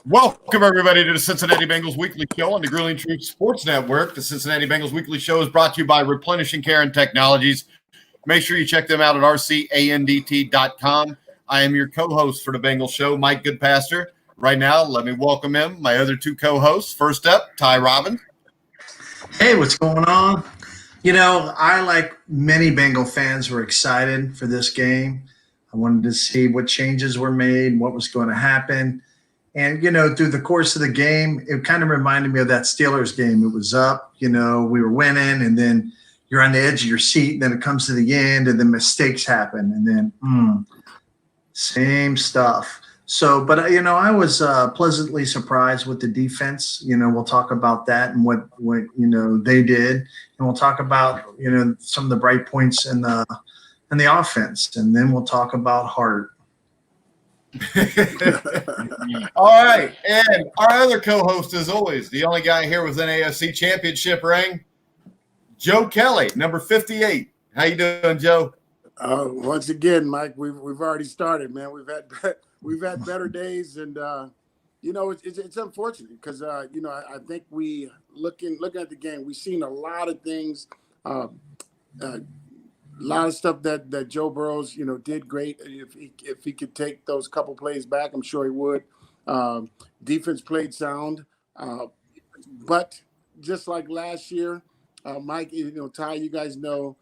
Welcome, everybody, to the Cincinnati Bengals Weekly Show on the Grilling Truth Sports Network. The Cincinnati Bengals Weekly Show is brought to you by Replenishing Care and Technologies. Make sure you check them out at rcandt.com. I am your co-host for the Bengals Show, Mike Goodpaster. Right now, let me welcome him, my other two co-hosts. First up, Ty Robbins. Hey, what's going on? You know, I, like many Bengal fans, were excited for this game. I wanted to see what changes were made, what was going to happen. And, you know, through the course of the game, it kind of reminded me of that Steelers game. It was up, you know, we were winning, and then you're on the edge of your seat, and then it comes to the end, and then mistakes happen, and then same stuff. So, but, you know, I was pleasantly surprised with the defense. You know, we'll talk about that and what you know, they did. And we'll talk about, you know, some of the bright points in the offense. And then we'll talk about heart. All right. And our other co-host, as always, the only guy here with an AFC championship ring, Joe Kelly, number 58. How you doing, Joe? Once again, Mike, we've already started, man. We've had better days, and you know, it's unfortunate because you know, I think we looking at the game, we've seen a lot of things, a lot of stuff that Joe Burrows, you know, did great. If he could take those couple plays back, I'm sure he would. Defense played sound, but just like last year, Mike, you know, Ty, you guys know,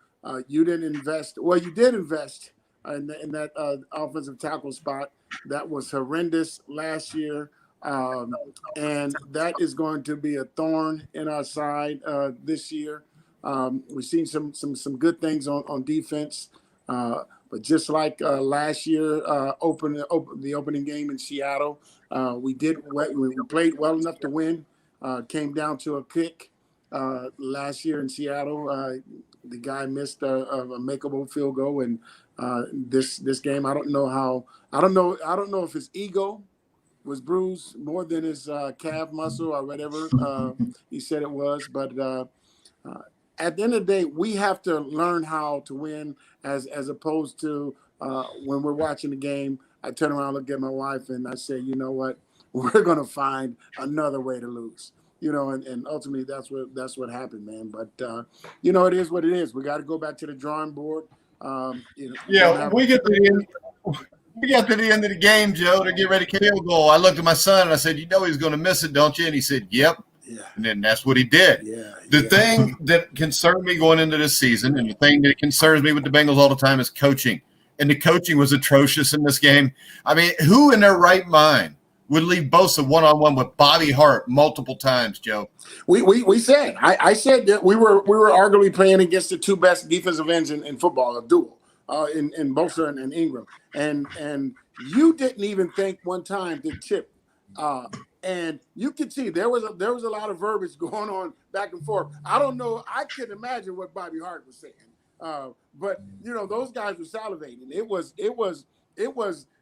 you didn't invest. Well, you did invest in that offensive tackle spot. That was horrendous last year, and that is going to be a thorn in our side this year. We've seen some good things on defense, but just like last year, the opening game in Seattle, we played well enough to win. Came down to a kick last year in Seattle. The guy missed a makeable field goal, and this game, I don't know if his ego was bruised more than his calf muscle or whatever he said it was. But at the end of the day, we have to learn how to win as opposed to when we're watching the game, I turn around, look at my wife, and I say, you know what, we're going to find another way to lose. You know, and ultimately that's what happened, man. But you know, it is what it is. We got to go back to the drawing board. You know, we got to the end of the game, Joe, to get ready to KO goal. I looked at my son and I said, "You know he's going to miss it, don't you?" And he said, "Yep." Yeah. And then that's what he did. Yeah. The thing that concerned me going into this season, and the thing that concerns me with the Bengals all the time, is coaching. And the coaching was atrocious in this game. I mean, who in their right mind would leave Bosa one-on-one with Bobby Hart multiple times, Joe? We said, I said that we were arguably playing against the two best defensive ends in football, a duel, in Bosa and Ingram. And you didn't even think one time to tip. And you could see there was a lot of verbiage going on back and forth. I don't know. I couldn't imagine what Bobby Hart was saying. But, you know, those guys were salivating. It was,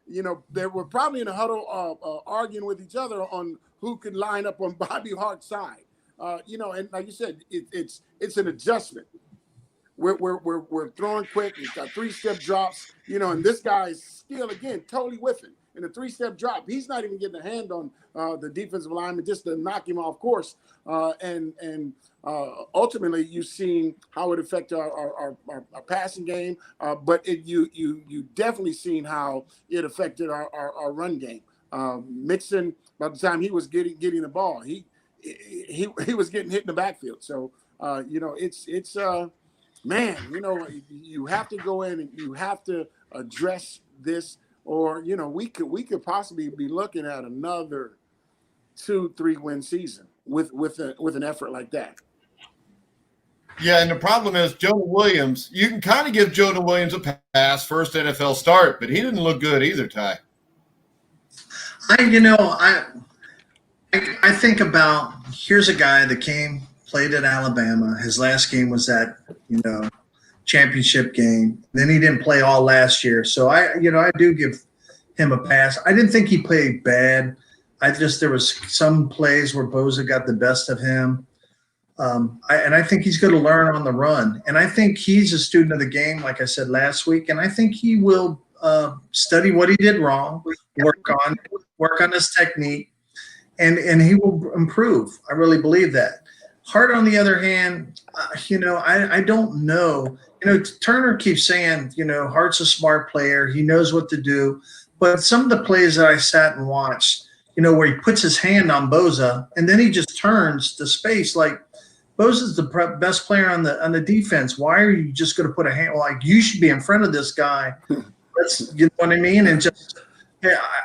you know, they were probably in a huddle arguing with each other on who could line up on Bobby Hart's side. You know, and like you said, it's an adjustment. We're throwing quick. We've got 3-step drops, you know, and this guy's still, again, totally whiffing. In a 3-step drop, he's not even getting a hand on the defensive lineman just to knock him off course. And ultimately, you've seen how it affected our passing game, but you definitely seen how it affected our run game. Mixon, by the time he was getting the ball, he was getting hit in the backfield. So you know, it's man, you know, you have to go in and you have to address this. Or, you know, we could possibly be looking at another 2-3 win season with an effort like that. Yeah, and the problem is Jonah Williams. You can kind of give Jonah Williams a pass, first NFL start, but he didn't look good either, Ty. I think about, here's a guy that played at Alabama. His last game was that, you know, championship game. Then he didn't play all last year. So I do give him a pass. I didn't think he played bad. There was some plays where Bosa got the best of him. I think he's going to learn on the run. And I think he's a student of the game, like I said last week. And I think he will study what he did wrong, work on his technique, and he will improve. I really believe that. Hart, on the other hand, I don't know. Turner keeps saying, Hart's a smart player. He knows what to do. But some of the plays that I sat and watched, where he puts his hand on Bosa and then he just turns to space. Like, Bosa's the best player on the defense. Why are you just going to put a hand? Like, you should be in front of this guy. You know what I mean? And just,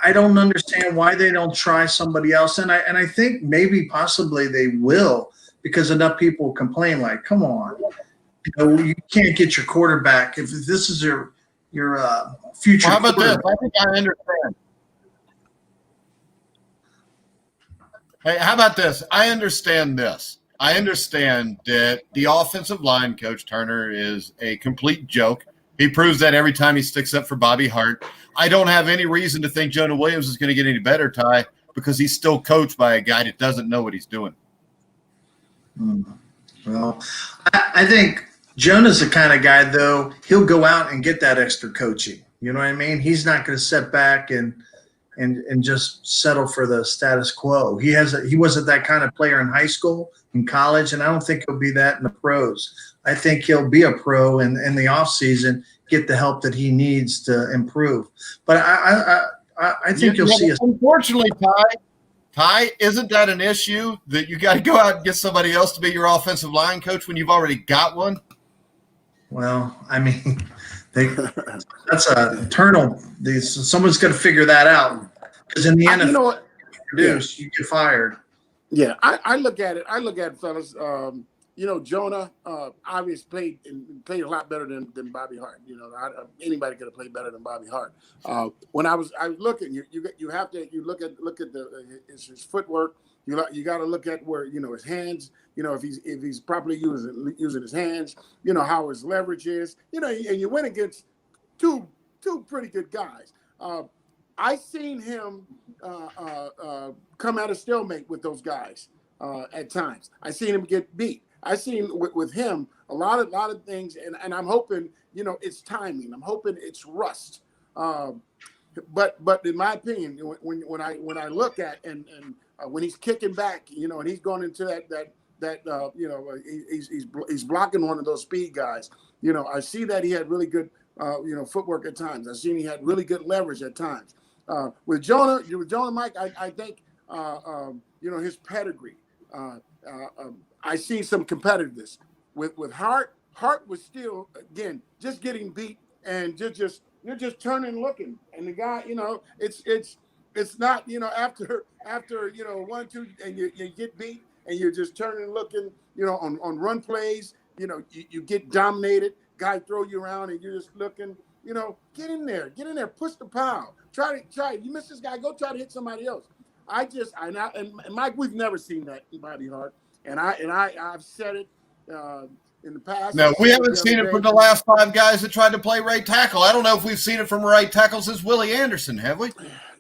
I don't understand why they don't try somebody else. And I think maybe possibly they will, because enough people complain, like, come on, you can't get your quarterback if this is your future. Well, how about this? I think I understand. Hey, how about this? I understand this. I understand that the offensive line coach, Turner, is a complete joke. He proves that every time he sticks up for Bobby Hart. I don't have any reason to think Jonah Williams is going to get any better, Ty, because he's still coached by a guy that doesn't know what he's doing. Well, I think Jonah's the kind of guy, though, he'll go out and get that extra coaching. You know what I mean? He's not going to sit back and just settle for the status quo. He wasn't that kind of player in high school, in college, and I don't think he'll be that in the pros. I think he'll be a pro in the offseason, get the help that he needs to improve. But I think you'll see. Unfortunately, Ty, isn't that an issue that you got to go out and get somebody else to be your offensive line coach when you've already got one? Well, I mean, that's an eternal. Someone's going to figure that out, because in the NFL, you know what? You get fired. Yeah, I look at it. Fellas. Jonah obviously played a lot better than Bobby Hart. Anybody could have played better than Bobby Hart. When I was looking, you have to look at his footwork. You got to look at where his hands. If he's properly using his hands. How his leverage is. And you went against two pretty good guys. I seen him come at a stalemate with those guys at times. I seen him get beat. I seen with him a lot of things, and I'm hoping it's timing. I'm hoping it's rust. But in my opinion, when I look at and when he's kicking back, and he's going into that he's blocking one of those speed guys. I see that he had really good footwork at times. I seen he had really good leverage at times. With Jonah, Mike, I think his pedigree. I see some competitiveness with Hart. Hart was still, again, just getting beat and you're just turning and looking, and the guy, it's not after 1, 2 and you get beat and you're just turning and looking, on run plays, you get dominated, guy throw you around and you're just looking, get in there, push the pile, try it. You miss this guy, go try to hit somebody else. And Mike, we've never seen that in Bobby Hart. And I've said it in the past. No, we haven't seen it from the last 5 guys that tried to play right tackle. I don't know if we've seen it from right tackle since Willie Anderson, have we?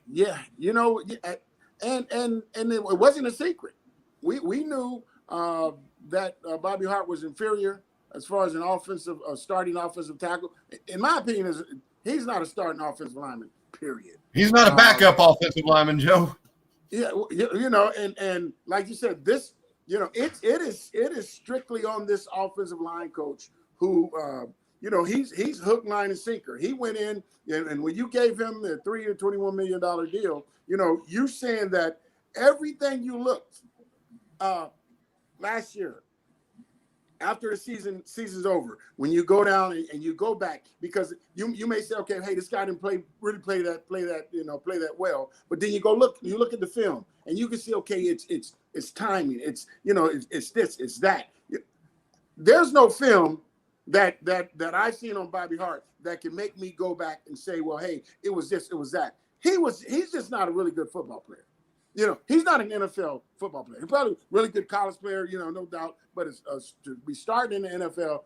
Yeah, and it wasn't a secret. We knew that Bobby Hart was inferior as far as an starting offensive tackle. In my opinion, he's not a starting offensive lineman. Period. He's not a backup offensive lineman, Joe. Yeah, and like you said, this. It is strictly on this offensive line coach who, he's hook, line, and sinker. He went in, and when you gave him the 3-year, $21 million deal, you saying that everything you looked last year, after the season's over, when you go down and you go back, because you may say, okay, hey, this guy didn't play that well, but then you look at the film and you can see, okay, it's timing, it's this, it's that. There's no film that I've seen on Bobby Hart that can make me go back and say, well, hey, it was this, it was that. He's just not a really good football player. He's not an NFL football player. He's probably a really good college player, no doubt. But to be starting in the NFL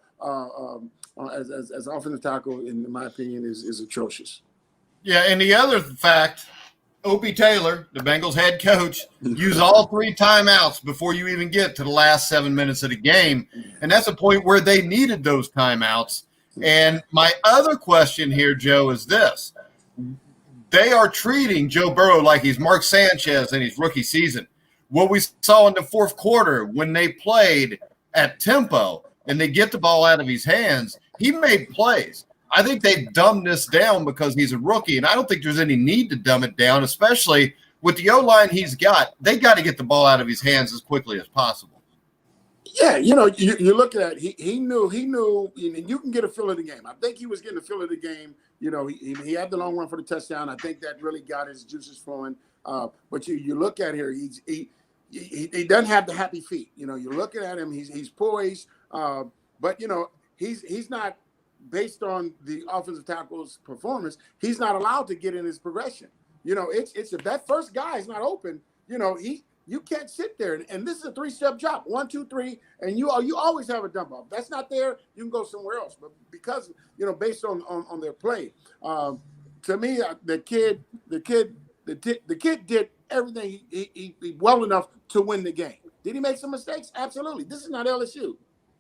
as offensive tackle, in my opinion, is atrocious. Yeah, and the other fact, Opie Taylor, the Bengals head coach, used all 3 timeouts before you even get to the last 7 minutes of the game. And that's a point where they needed those timeouts. And my other question here, Joe, is this. They are treating Joe Burrow like he's Mark Sanchez in his rookie season. What we saw in the fourth quarter when they played at tempo and they get the ball out of his hands, he made plays. I think they've dumbed this down because he's a rookie, and I don't think there's any need to dumb it down, especially with the O-line he's got. They got to get the ball out of his hands as quickly as possible. Yeah, you look at it, he knew, and you can get a feel of the game. I think he was getting a feel of the game. He had the long run for the touchdown. I think that really got his juices flowing. But you look at here, he doesn't have the happy feet. You're looking at him, he's poised, but he's not, based on the offensive tackle's performance, he's not allowed to get in his progression. It's if that first guy is not open, you can't sit there. And this is a 3-step drop, 1, 2, 3, and you always have a dump off. That's not there, you can go somewhere else. But because based on their play, to me, the kid did everything he well enough to win the game. Did he make some mistakes? Absolutely. This is not LSU.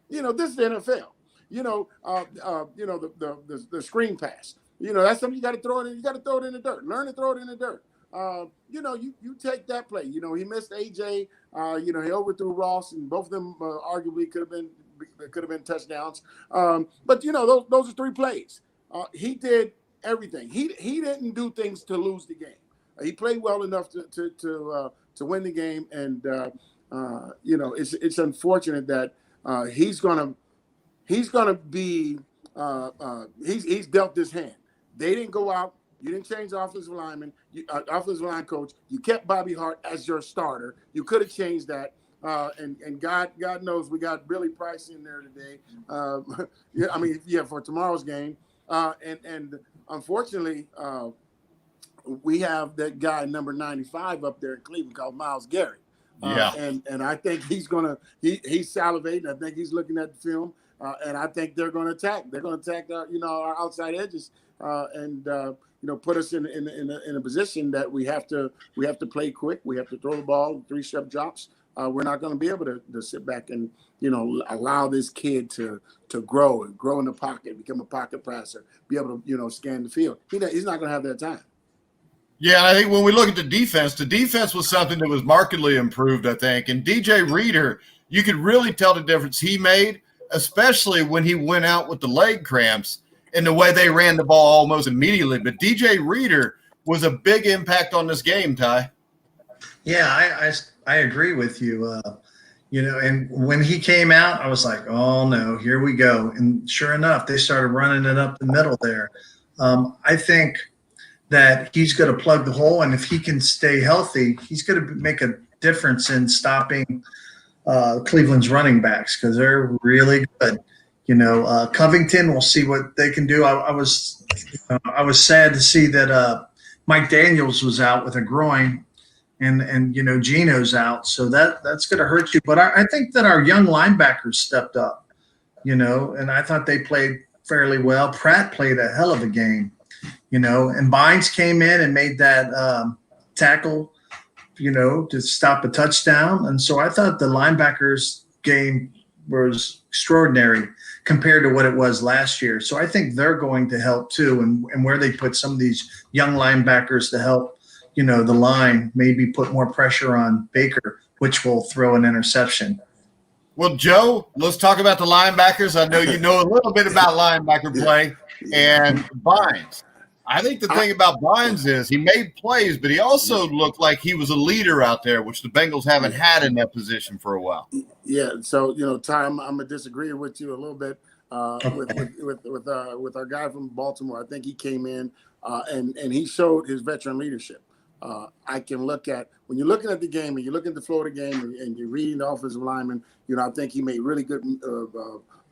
This is the NFL. The screen pass. That's something you got to throw it in. You got to throw it in the dirt. Learn to throw it in the dirt. You take that play. He missed AJ. He overthrew Ross, and both of them arguably could have been touchdowns. But those are 3 plays. He did everything. He didn't do things to lose the game. He played well enough to win the game, and it's unfortunate that he's gonna be he's dealt this hand. They didn't go out. You didn't change the offensive lineman, offensive line coach. You kept Bobby Hart as your starter. You could have changed that. And God knows we got Billy Price in there today. For tomorrow's game. And unfortunately, we have that guy number 95 up there in Cleveland called Myles Garrett. And I think he's salivating. I think he's looking at the film. And I think they're going to attack. They're going to attack our outside edges and put us in a position that we have to play quick. We have to throw the ball, 3-step drops. We're not going to be able to sit back and allow this kid to grow in the pocket, become a pocket passer, be able to scan the field. He's not going to have that time. Yeah, I think when we look at the defense was something that was markedly improved, I think. And DJ Reader, you could really tell the difference he made, especially when he went out with the leg cramps and the way they ran the ball almost immediately. But DJ Reader was a big impact on this game, Ty. Yeah, I agree with you. And when he came out, I was like, oh, no, here we go. And sure enough, they started running it up the middle there. I think that he's going to plug the hole, and if he can stay healthy, he's going to make a difference in stopping Cleveland's running backs because they're really good. Covington, we'll see what they can do. I was sad to see that Mike Daniels was out with a groin, and Gino's out, so that's going to hurt you. But I think that our young linebackers stepped up, and I thought they played fairly well. Pratt played a hell of a game, and Bynes came in and made that tackle, to stop a touchdown. And so I thought the linebackers game was extraordinary compared to what it was last year. So I think they're going to help too. And where they put some of these young linebackers to help, the line, maybe put more pressure on Baker, which will throw an interception. Well, Joe, let's talk about the linebackers. I know you know a little bit about linebacker play and Bynes. I think the thing about Bynes is he made plays, but he also looked like he was a leader out there, which the Bengals haven't had in that position for a while. Yeah, so Ty, I'm gonna disagree with you a little bit with our guy from Baltimore. I think he came in and he showed his veteran leadership. I can look at when you're looking at the game and you're looking at the flow of the game and you're reading the offensive lineman. I think he made really good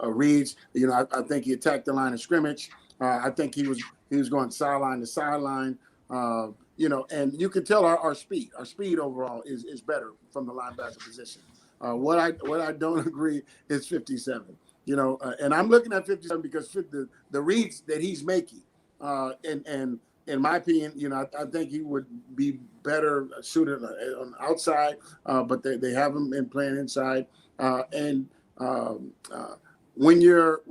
reads. I think he attacked the line of scrimmage. I think he was going sideline to sideline. And you can tell our speed overall is better from the linebacker position. What I don't agree is 57. And I'm looking at 57 because the reads that he's making, and in my opinion, I think he would be better suited on the outside, but they have him in playing inside. When you're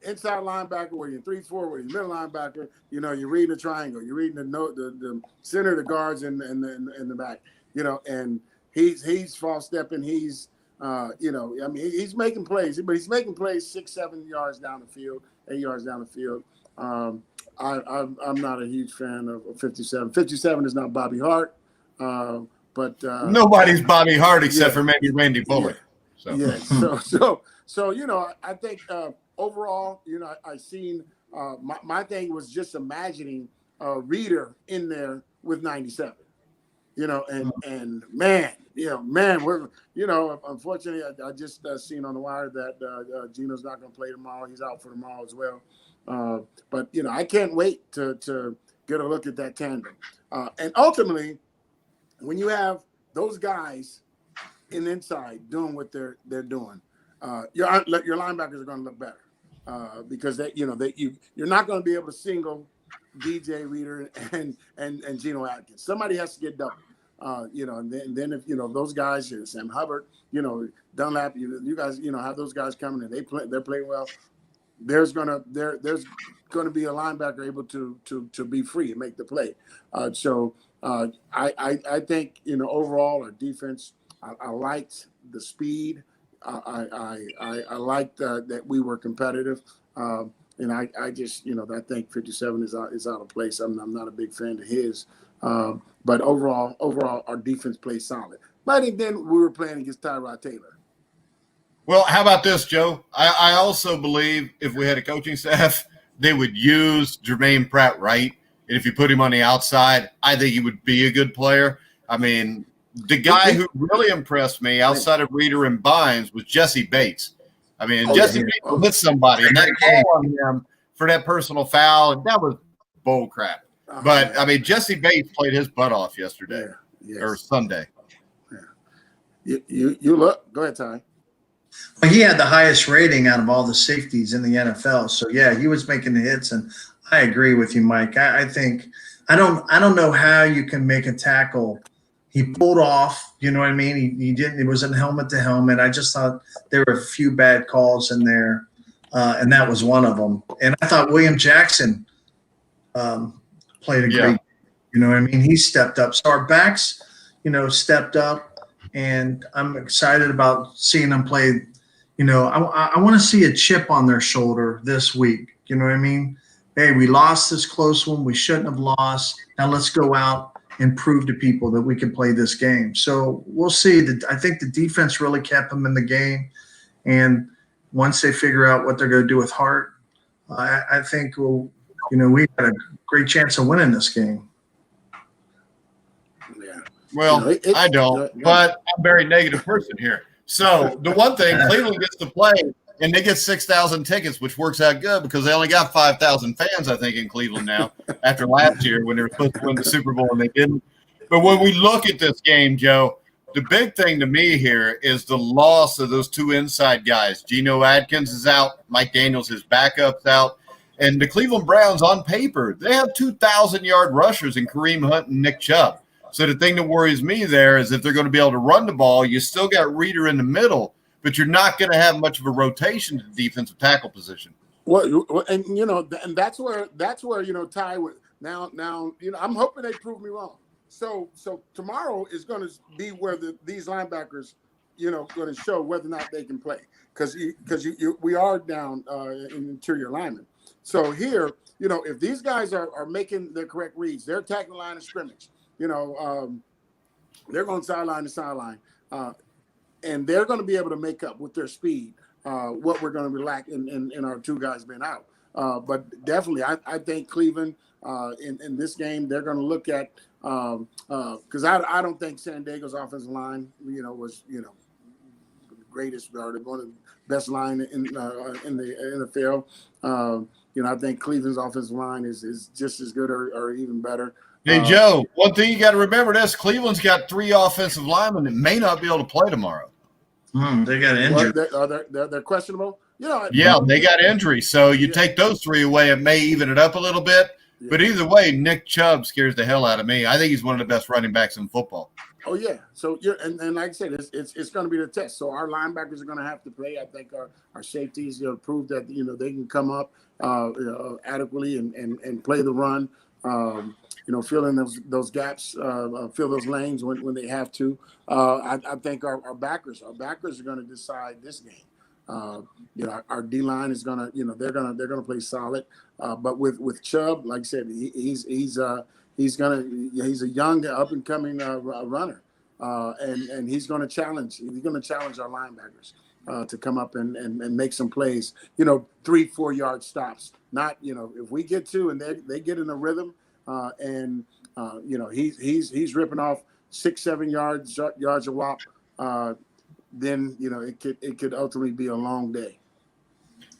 inside linebacker, whether you're 3-4, whether you're middle linebacker, you're reading the triangle, you're reading the center, the guards, and the back, and he's false stepping. He's, he's making plays, but he's making plays 6-7 yards down the field, 8 yards down the field. I'm not a huge fan of 57. 57 is not Bobby Hart, but nobody's Bobby Hart except for maybe Randy Bullock. Yeah. So I think overall, I seen my thing was just imagining a Reader in there with 97. And man, we're, unfortunately, I just seen on the wire that Gino's not going to play tomorrow. He's out for tomorrow as well. But I can't wait to get a look at that tandem. And ultimately, when you have those guys in inside doing what they're doing, your linebackers are going to look better because you're not going to be able to single DJ Reader and Geno Atkins. Somebody has to get double. And then if those guys, Sam Hubbard, Dunlap, you guys, have those guys coming and they're playing well. There's gonna be a linebacker able to be free and make the play. So I think overall our defense, I liked the speed. I liked that we were competitive. And I just I think 57 is out of place. I'm not a big fan of his. But overall our defense played solid. But then we were playing against Tyrod Taylor. Well, how about this, Joe? I also believe if we had a coaching staff, they would use Jermaine Pratt right. And if you put him on the outside, I think he would be a good player. I mean, the guy who really impressed me outside of Reader and Bynes was Jesse Bates. I mean, Jesse Bates hit somebody, and that call on him for that personal foul, and that was bull crap. But, I mean, Jesse Bates played his butt off yesterday or Sunday. Yeah. You look. Go ahead, Ty. Well, he had the highest rating out of all the safeties in the NFL. So, yeah, he was making the hits, and I agree with you, Mike. I think I don't know how you can make a tackle. He pulled off, you know what I mean? He didn't. It was in helmet to helmet. I just thought there were a few bad calls in there, and that was one of them. And I thought William Jackson played a great, you know what I mean? He stepped up. So our backs, stepped up. And I'm excited about seeing them play. I want to see a chip on their shoulder this week. You know what I mean? Hey, we lost this close one. We shouldn't have lost. Now let's go out and prove to people that we can play this game. So we'll see. I think the defense really kept them in the game. And once they figure out what they're going to do with Hart, I think we got a great chance of winning this game. Well, I don't, but I'm a very negative person here. So the one thing, Cleveland gets to play, and they get 6,000 tickets, which works out good because they only got 5,000 fans, I think, in Cleveland now after last year when they were supposed to win the Super Bowl and they didn't. But when we look at this game, Joe, the big thing to me here is the loss of those two inside guys. Geno Atkins is out. Mike Daniels, his backup's out. And the Cleveland Browns, on paper, they have 2,000-yard rushers in Kareem Hunt and Nick Chubb. So the thing that worries me there is if they're going to be able to run the ball, you still got Reader in the middle, but you're not going to have much of a rotation to the defensive tackle position. Well, and and that's where Ty would now I'm hoping they prove me wrong. So tomorrow is going to be where these linebackers going to show whether or not they can play because we are down in interior linemen. So here if these guys are making the correct reads, they're attacking the line of scrimmage. They're going sideline to sideline, and they're going to be able to make up with their speed what we're going to be lacking in our two guys being out. But definitely, I think Cleveland in this game they're going to look at because I don't think San Diego's offensive line was the greatest or one of the best line in the NFL. I think Cleveland's offensive line is just as good or even better. Hey, Joe, one thing you got to remember this, Cleveland's got 3 offensive linemen that may not be able to play tomorrow. They got injured. They're questionable? Yeah, they got injuries. So you take those 3 away, it may even it up a little bit. Yeah. But either way, Nick Chubb scares the hell out of me. I think he's one of the best running backs in football. Oh yeah. So you're and like I said, it's going to be the test. So our linebackers are going to have to play. I think our safeties prove that they can come up adequately and play the run. Fill in those gaps, fill those lanes when they have to. I think our backers are going to decide this game. Our D line is gonna, they're gonna play solid. But with Chubb, like I said, he's a young up and coming runner, and he's gonna challenge. He's gonna challenge our linebackers to come up and make some plays. 3-4 yard stops. Not if we get to and they get in a rhythm, he's ripping off 6-7 yards a whop. Then it could ultimately be a long day.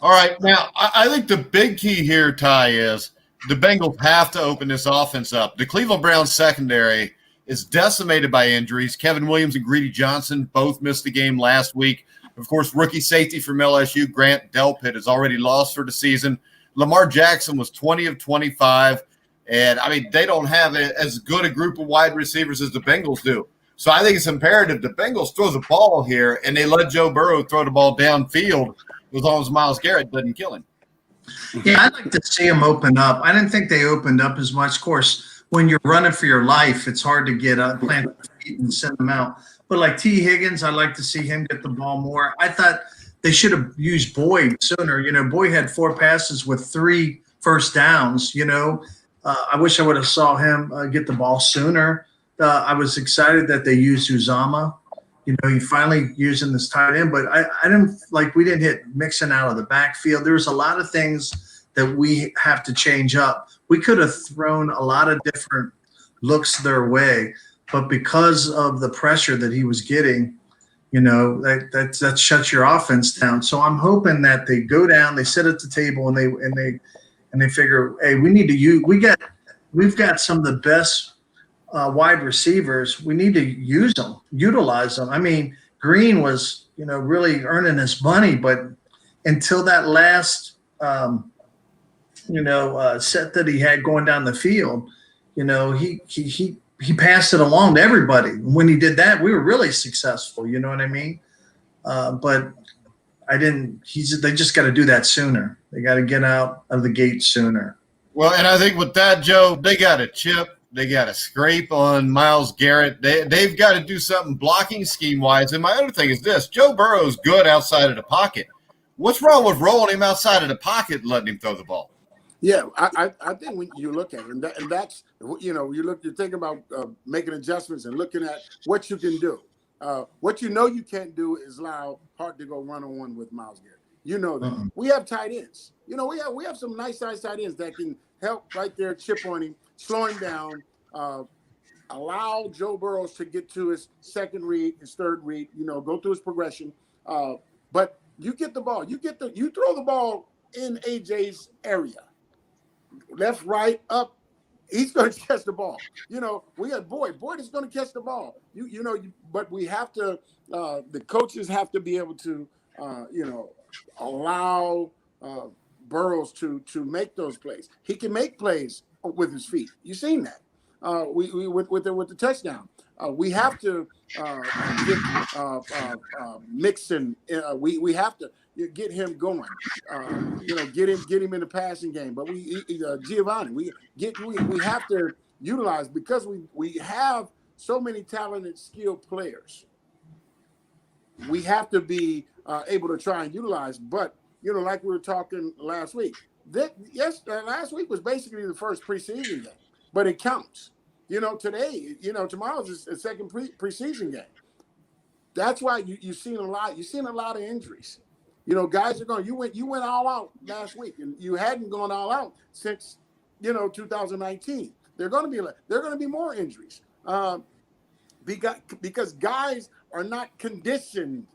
All right. Now, I think the big key here, Ty, is the Bengals have to open this offense up. The Cleveland Browns secondary is decimated by injuries. Kevin Williams and Greedy Johnson both missed the game last week. Of course, rookie safety from LSU, Grant Delpit, is already lost for the season. Lamar Jackson was 20 of 25. And, I mean, they don't have as good a group of wide receivers as the Bengals do. So I think it's imperative the Bengals throw the ball here, and they let Joe Burrow throw the ball downfield as long as Myles Garrett doesn't kill him. Yeah, I'd like to see them open up. I didn't think they opened up as much. Of course, when you're running for your life, it's hard to get plant your feet and send them out. But like T. Higgins, I'd like to see him get the ball more. I thought they should have used Boyd sooner. Boyd had 4 passes with 3 first downs. I wish I would have saw him get the ball sooner. I was excited that they used Uzama. He finally using this tight end, but I didn't we didn't hit Mixon out of the backfield. There's a lot of things that we have to change up. We could have thrown a lot of different looks their way, but because of the pressure that he was getting, that shuts your offense down. So I'm hoping that they go down, they sit at the table, and they figure, hey, we need to use. We've got some of the best wide receivers. We need to utilize them. I mean, Green was, really earning his money, but until that last, set that he had going down the field, he passed it along to everybody. When he did that, we were really successful. You know what I mean? But they just got to do that sooner. They got to get out of the gate sooner. Well, and I think with that, Joe, they got to chip. They got to scrape on Myles Garrett. They've got to do something blocking scheme-wise. And my other thing is this. Joe Burrow's good outside of the pocket. What's wrong with rolling him outside of the pocket and letting him throw the ball? Yeah, I think when you look at it, and that's, you're thinking about making adjustments and looking at what you can do. What you can't do is allow Hart to go one-on-one with Myles Garrett. You know that. Mm-hmm. We have tight ends. We have some nice size tight ends that can help right there, chip on him, slow him down, allow Joe Burrow to get to his second read, his third read, go through his progression. But you get the ball. You throw the ball in AJ's area. Left, right, up. He's going to catch the ball. We had Boyd. Boyd is going to catch the ball. But we have to, the coaches have to be able to, allow Burrows to make those plays. He can make plays with his feet. You've seen that. With the touchdown. We have to get Mixon. We have to get him going. Get him in the passing game. But Giovanni, we have to utilize, because we have so many talented, skilled players. We have to be able to try and utilize. But like we were talking last week. Last week was basically the first preseason game, but it counts. Today, tomorrow's a second preseason game. That's why you've seen a lot. You've seen a lot of injuries. Guys are going. You went all out last week, and you hadn't gone all out since 2019. There are going to be more injuries because guys are not conditioned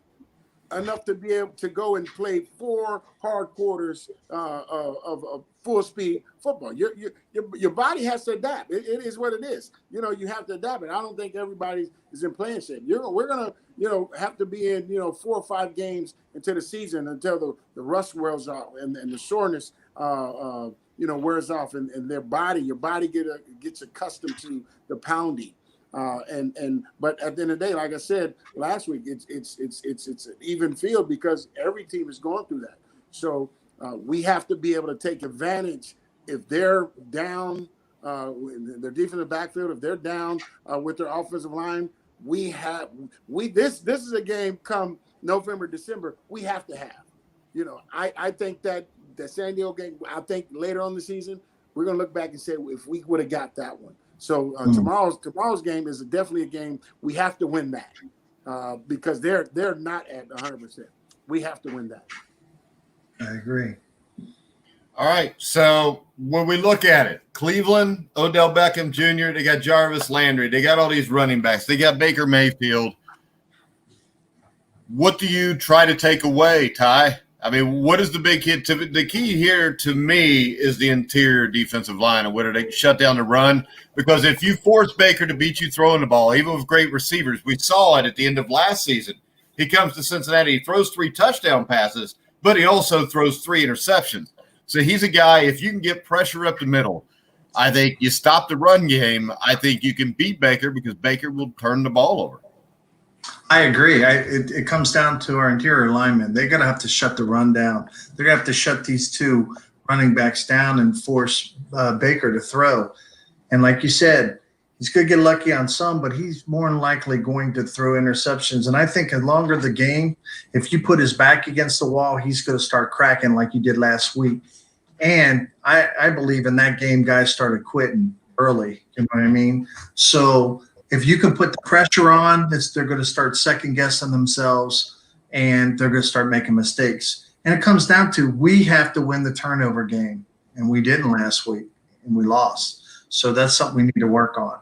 enough to be able to go and play 4 hard quarters of full speed football. Your body has to adapt. It is what it is. You have to adapt it. I don't think everybody is in playing shape. We're gonna have to be in 4 or 5 games into the season until the rust wears off and the soreness wears off, and your body gets accustomed to the pounding. But at the end of the day, like I said last week, it's an even field because every team is going through that. So we have to be able to take advantage if they're down, their defensive backfield, if they're down with their offensive line. This is a game come November, December, we have to have. I think that the San Diego game, I think later on the season, we're going to look back and say if we would have got that one. So tomorrow's game is definitely a game we have to win that because they're not at 100%. We have to win that. I agree. All right. So when we look at it, Cleveland, Odell Beckham Jr., they got Jarvis Landry. They got all these running backs. They got Baker Mayfield. What do you try to take away, Ty? I mean, what is the big hit? The key here to me is the interior defensive line and whether they can shut down the run. Because if you force Baker to beat you throwing the ball, even with great receivers, we saw it at the end of last season. He comes to Cincinnati, he throws 3 touchdown passes, but he also throws 3 interceptions. So he's a guy, if you can get pressure up the middle, I think you stop the run game. I think you can beat Baker because Baker will turn the ball over. I agree. It comes down to our interior linemen. They're going to have to shut the run down. They're going to have to shut these 2 running backs down and force Baker to throw. And like you said, he's going to get lucky on some, but he's more than likely going to throw interceptions. And I think the longer the game, if you put his back against the wall, he's going to start cracking like you did last week. And I believe in that game, guys started quitting early. You know what I mean? So if you can put the pressure on, they're going to start second-guessing themselves, and they're going to start making mistakes. And it comes down to we have to win the turnover game, and we didn't last week, and we lost. So that's something we need to work on.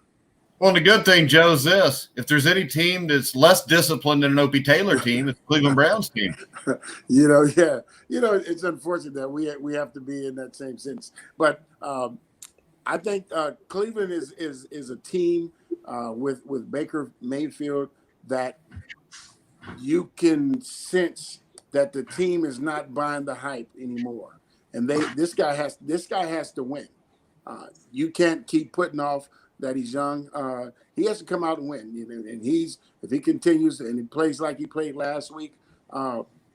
Well, the good thing, Joe, is this. If there's any team that's less disciplined than an Opie Taylor team, it's the Cleveland Browns team. It's unfortunate that we have to be in that same sense. But I think Cleveland is a team with Baker Mayfield that you can sense that the team is not buying the hype anymore. And this guy has to win. You can't keep putting off that he's young. He has to come out and win. And if he continues and he plays like he played last week,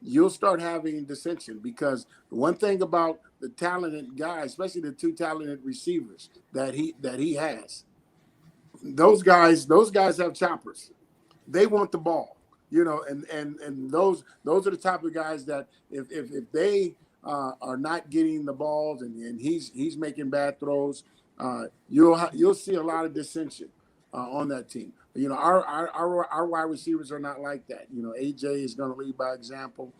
you'll start having dissension because the one thing about the talented guys, especially the 2 talented receivers that he has, those guys have choppers. They want the ball, and those are the type of guys that if they are not getting the balls and he's making bad throws, you'll see a lot of dissension on that team. Our wide receivers are not like that. AJ is going to lead by example.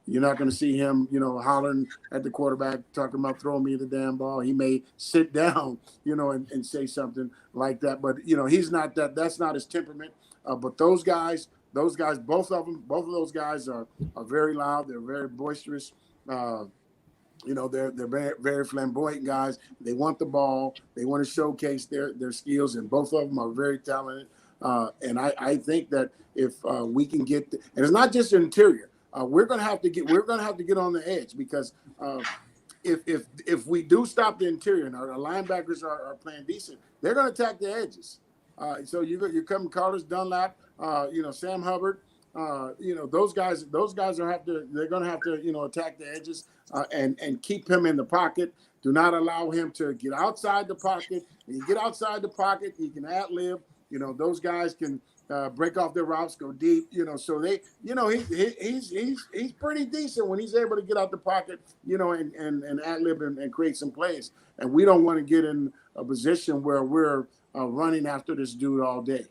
You're not gonna see him, hollering at the quarterback, talking about throwing me the damn ball. He may sit down, and say something like that. But he's not that. That's not his temperament. But those guys, both of those guys are very loud. They're very boisterous. They're very, very flamboyant guys. They want the ball. They want to showcase their skills, and both of them are very talented. And I think that if we can get, and it's not just the interior. We're gonna have to get on the edge because if we do stop the interior and our linebackers are playing decent, they're gonna attack the edges. So you come Carlos Dunlap, Sam Hubbard, those guys they're gonna have to attack the edges and keep him in the pocket. Do not allow him to get outside the pocket. When you get outside the pocket, he can ad-lib. Those guys can break off their routes, go deep. So they, he's pretty decent when he's able to get out the pocket, and ad-lib and create some plays. And we don't want to get in a position where we're running after this dude all day.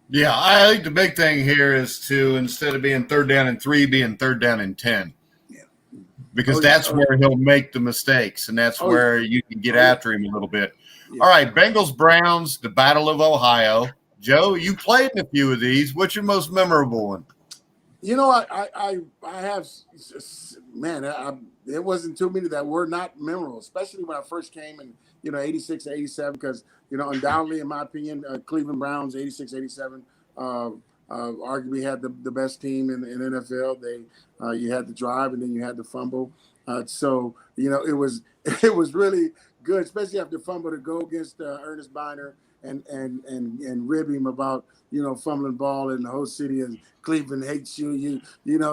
Yeah, I think the big thing here is to, instead of being 3rd down and 3, being 3rd down and 10. Yeah. Because that's where he'll make the mistakes, and that's where you can get after him a little bit. Yeah. All right, Bengals Browns, the Battle of Ohio. Joe, you played in a few of these. What's your most memorable one? I have, man, there wasn't too many that were not memorable, especially when I first came in, 86, 87, because, undoubtedly, in my opinion, Cleveland Browns, 86, 87, arguably had the best team in NFL. You had the drive and then you had the fumble. So, it was really good, especially after fumble to go against Ernest Biner and rib him about, fumbling ball, and the whole city of Cleveland hates you.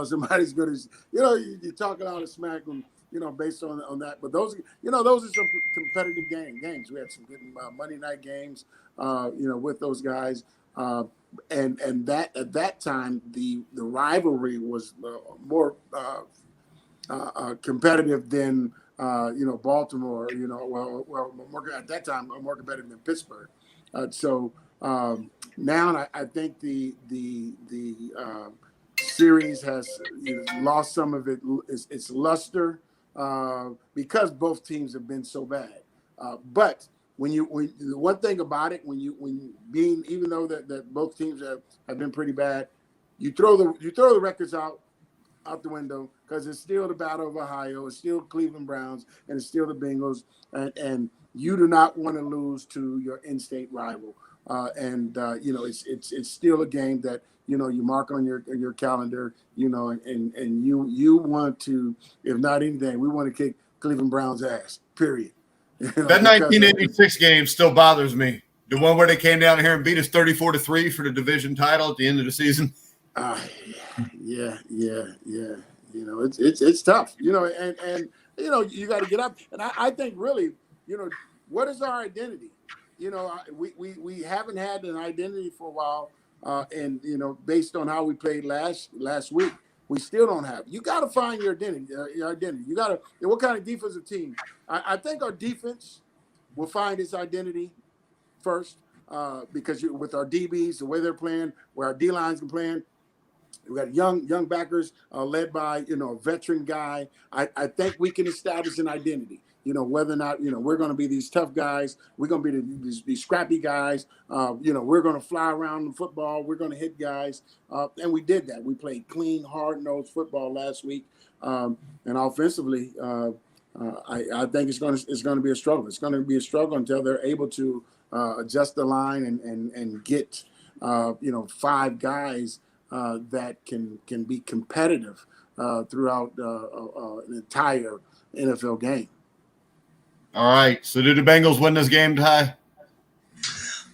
Somebody's going to, you're talking all the smack on, based on that. But those are some competitive games. We had some good Monday night games, with those guys. And that at that time, the rivalry was more competitive than Baltimore. More at that time more competitive than Pittsburgh. Now I think the series has lost some of its luster because both teams have been so bad. But the one thing about it, even though that both teams have been pretty bad, you throw the records out the window, because it's still the Battle of Ohio, it's still Cleveland Browns, and it's still the Bengals, and you do not want to lose to your in-state rival. It's still a game that you mark on your calendar, and you want to, if not anything, we want to kick Cleveland Browns' ass. Period. That 1986 game still bothers me. The one where they came down here and beat us 34-3 for the division title at the end of the season. Yeah. It's tough, and you got to get up. And I think really, what is our identity? We haven't had an identity for a while, and based on how we played last week, we still don't have. You got to find your identity. You got to. What kind of defensive team? I think our defense will find its identity first, because with our DBs, the way they're playing, where our D lines are playing. We got young backers led by a veteran guy. I think we can establish an identity. Whether or not we're going to be these tough guys, we're going to be these scrappy guys. We're going to fly around the football. We're going to hit guys, and we did that. We played clean, hard-nosed football last week, and offensively, I think it's going to be a struggle. It's going to be a struggle until they're able to adjust the line and get 5 guys that can be competitive throughout an entire NFL game. All right. So do the Bengals win this game, Ty?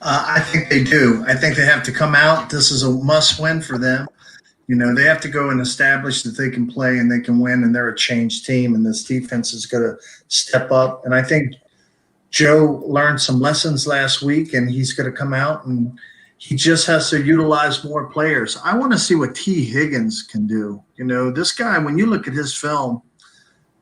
I think they do. I think they have to come out. This is a must-win for them. They have to go and establish that they can play and they can win, and they're a changed team, and this defense is going to step up. And I think Joe learned some lessons last week, and he's going to come out, and he just has to utilize more players. I want to see what T. Higgins can do. This guy, when you look at his film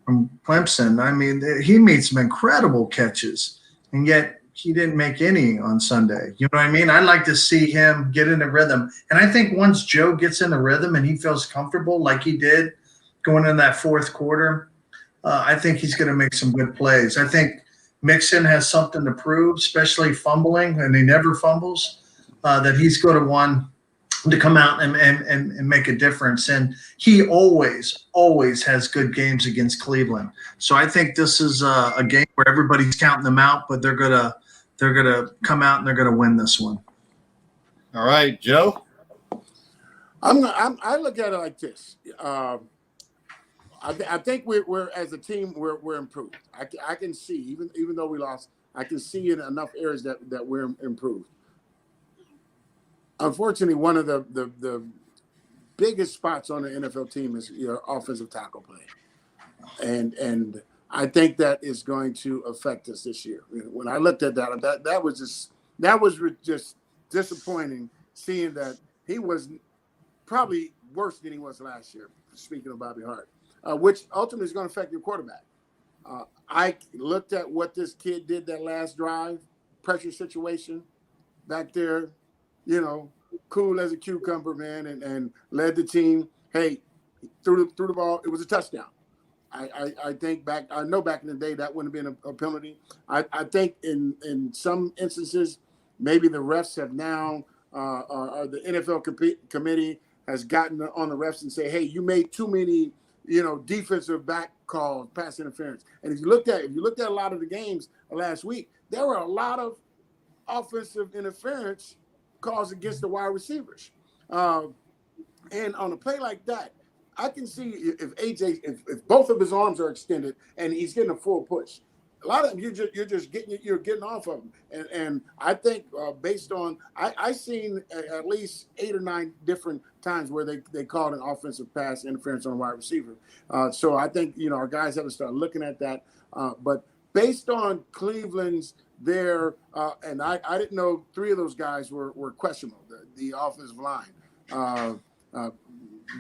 from Clemson, I mean, he made some incredible catches, and yet he didn't make any on Sunday. You know what I mean? I'd like to see him get in a rhythm. And I think once Joe gets in a rhythm and he feels comfortable like he did going in that fourth quarter, I think he's going to make some good plays. I think Mixon has something to prove, especially fumbling, and he never fumbles. That he's going to want to come out and make a difference. And he always has good games against Cleveland. So I think this is a game where everybody's counting them out, but they're gonna come out and they're gonna win this one. All right, Joe. I look at it like this. I think we're as a team we're improved. I can see even though we lost, I can see in enough areas that we're improved. Unfortunately, one of the biggest spots on the NFL team is your offensive tackle play, and I think that is going to affect us this year. When I looked at that was just disappointing, seeing that he was probably worse than he was last year. Speaking of Bobby Hart, which ultimately is going to affect your quarterback. I looked at what this kid did that last drive, pressure situation back there. Cool as a cucumber, man, and led the team. Hey, threw the ball. It was a touchdown. I think I know back in the day that wouldn't have been a penalty. I think in some instances, maybe the refs have now, or the NFL committee has gotten on the refs and say, hey, you made too many, defensive back calls, pass interference. And if you looked at a lot of the games last week, there were a lot of offensive interference calls against the wide receivers. And on a play like that, I can see if AJ, if both of his arms are extended and he's getting a full push, a lot of them you're getting off of them, and I think based on I seen at least 8 or 9 different times where they called an offensive pass interference on a wide receiver. So I think our guys have to start looking at that. But based on Cleveland's and I didn't know 3 of those guys were questionable. The offensive line,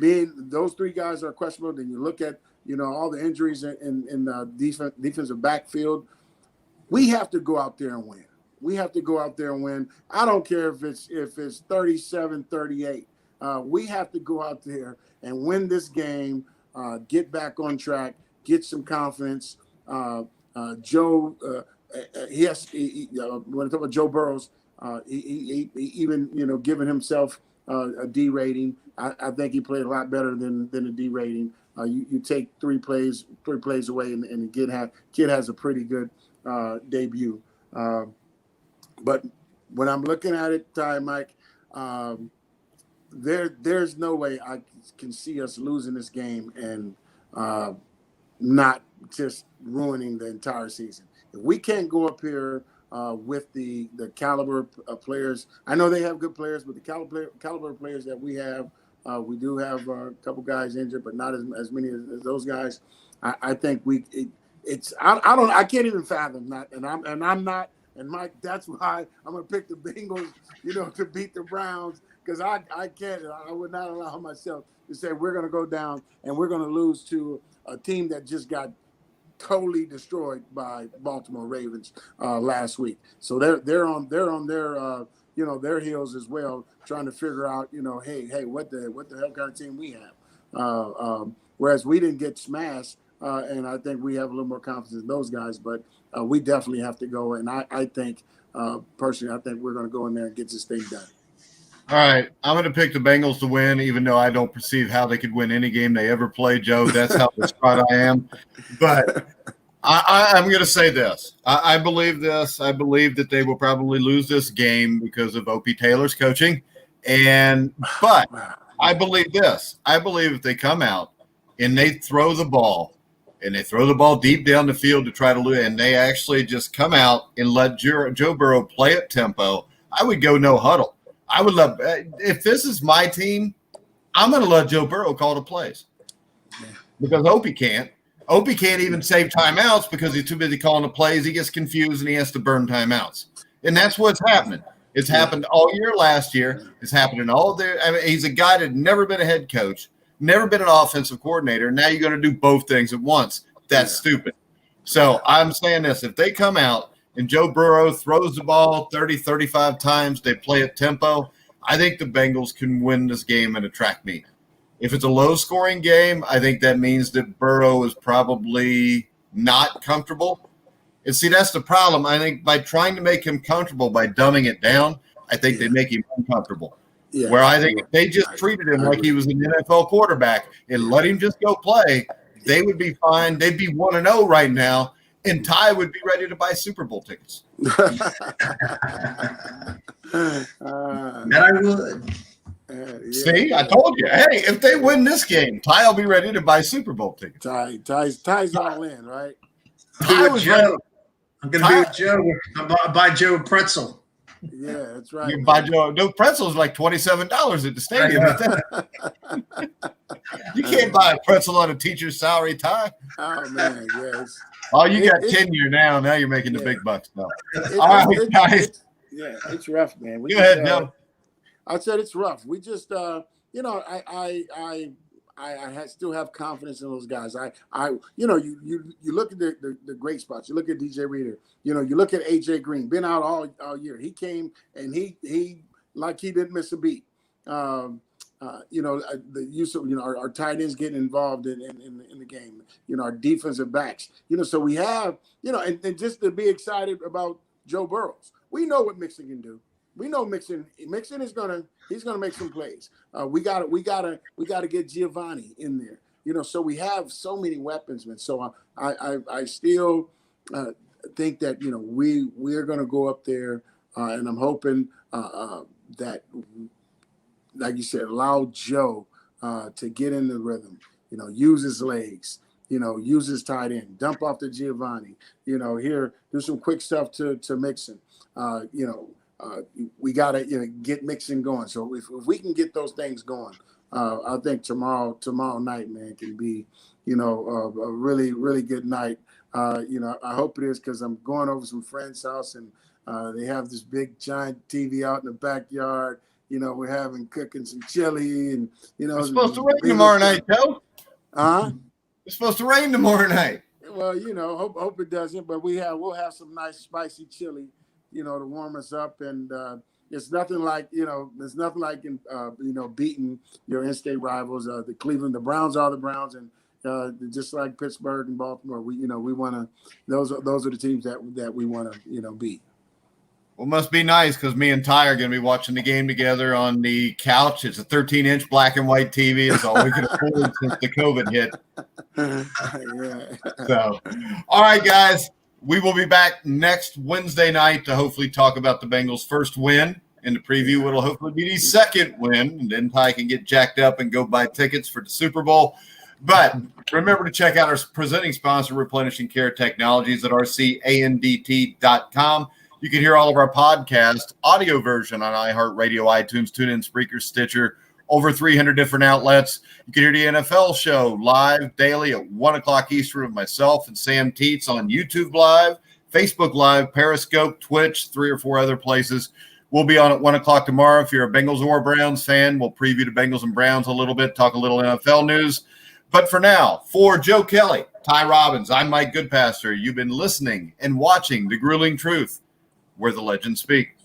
being those 3 guys are questionable. Then you look at all the injuries in the defensive backfield. We have to go out there and win. We have to go out there and win. I don't care if it's 37-38. We have to go out there and win this game, get back on track, get some confidence. Joe, when I talk about Joe Burrows, he even giving himself a D rating. I think he played a lot better than a D rating. You take 3 plays away, and the kid has a pretty good debut. But when I'm looking at it, Ty, Mike, there's no way I can see us losing this game and not just ruining the entire season. If we can't go up here with the caliber of players, I know they have good players, but the caliber of players that we have, we do have a couple guys injured, but not as many as those guys. I think I can't even fathom that, and I'm not. And Mike, that's why I'm gonna pick the Bengals, to beat the Browns, because I can't. I would not allow myself to say we're gonna go down and we're gonna lose to a team that just got totally destroyed by Baltimore Ravens last week. So they're on their their heels as well, trying to figure out hey, what the hell kind of team we have. Whereas we didn't get smashed, and I think we have a little more confidence in those guys. But we definitely have to go, and I think personally, I think we're going to go in there and get this thing done. All right, I'm going to pick the Bengals to win, even though I don't perceive how they could win any game they ever play, Joe. That's how distraught I am. But I'm going to say this. I believe this. I believe that they will probably lose this game because of O.P. Taylor's coaching. But I believe this. I believe if they come out and they throw the ball, and they throw the ball deep down the field to try to lose, and they actually just come out and let Joe Burrow play at tempo, I would go no huddle. I would love – if this is my team, I'm going to let Joe Burrow call the plays because Opie can't. Opie can't even save timeouts because he's too busy calling the plays. He gets confused, and he has to burn timeouts. And that's what's happening. It's happened all year last year. It's happening all there. I mean, he's a guy that had never been a head coach, never been an offensive coordinator. Now you're going to do both things at once. That's stupid. So I'm saying this. If they come out and Joe Burrow throws the ball 30, 35 times, they play at tempo, I think the Bengals can win this game in a track meet. If it's a low-scoring game, I think that means that Burrow is probably not comfortable. And see, that's the problem. I think by trying to make him comfortable, by dumbing it down, I think they make him uncomfortable. Yeah. Where I think if they just treated him like he was an NFL quarterback and let him just go play, they would be fine. They'd be 1-0 right now, and Ty would be ready to buy Super Bowl tickets. And I would. See, I told you. Hey, if they win this game, Ty will be ready to buy Super Bowl tickets. Ty's all in, right? I'm going to be with Joe. I'll buy Joe a pretzel. Yeah, that's right. You buy Joe. No, pretzels like $27 at the stadium. You can't buy a pretzel on a teacher's salary, Ty. Oh man, yes. Oh, you got tenure now. Now you're making the big bucks, though. It's rough, man. Go ahead, Joe. I said it's rough. We just, I still have confidence in those guys. You look at the great spots. You look at DJ Reader. You look at AJ Green. Been out all year. He came and he like he didn't miss a beat. The use of our tight ends getting involved in the game. Our defensive backs. So we have and just to be excited about Joe Burrows. We know what Mixon can do. We know Mixon is he's gonna make some plays. We gotta get Giovanni in there. So we have so many weapons, man. So I still think that we're gonna go up there, and I'm hoping that, like you said, allow Joe to get in the rhythm. Use his legs. use his tight end, dump off to Giovanni, here, do some quick stuff to Mixon. We got to get Mixon going. So if we can get those things going, I think tomorrow night, man, can be, a really, really good night. I hope it is, because I'm going over some friend's house, and they have this big giant TV out in the backyard. We're cooking some chili, and it's supposed to rain tomorrow night, Joe. It's supposed to rain tomorrow night. Well, hope it doesn't, but we'll have some nice spicy chili, to warm us up, and it's nothing like beating your in-state rivals. The Browns are the Browns, and just like Pittsburgh and Baltimore, we want to. Those are the teams that we want to beat. Well, it must be nice, because me and Ty are going to be watching the game together on the couch. It's a 13-inch black and white TV. It's all we can afford since the COVID hit. Yeah. So, all right, guys, we will be back next Wednesday night to hopefully talk about the Bengals' first win. In the preview, it'll hopefully be the second win, and then Ty can get jacked up and go buy tickets for the Super Bowl. But remember to check out our presenting sponsor, Replenishing Care Technologies, at rcandt.com. You can hear all of our podcast audio version on iHeartRadio, iTunes, TuneIn, Spreaker, Stitcher, over 300 different outlets. You can hear the NFL show live daily at 1 o'clock Eastern with myself and Sam Teets on YouTube Live, Facebook Live, Periscope, Twitch, 3 or 4 other places. We'll be on at 1 o'clock tomorrow. If you're a Bengals or Browns fan, we'll preview the Bengals and Browns a little bit, talk a little NFL news. But for now, for Joe Kelly, Ty Robbins, I'm Mike Goodpaster. You've been listening and watching The Grueling Truth, where the legends speak.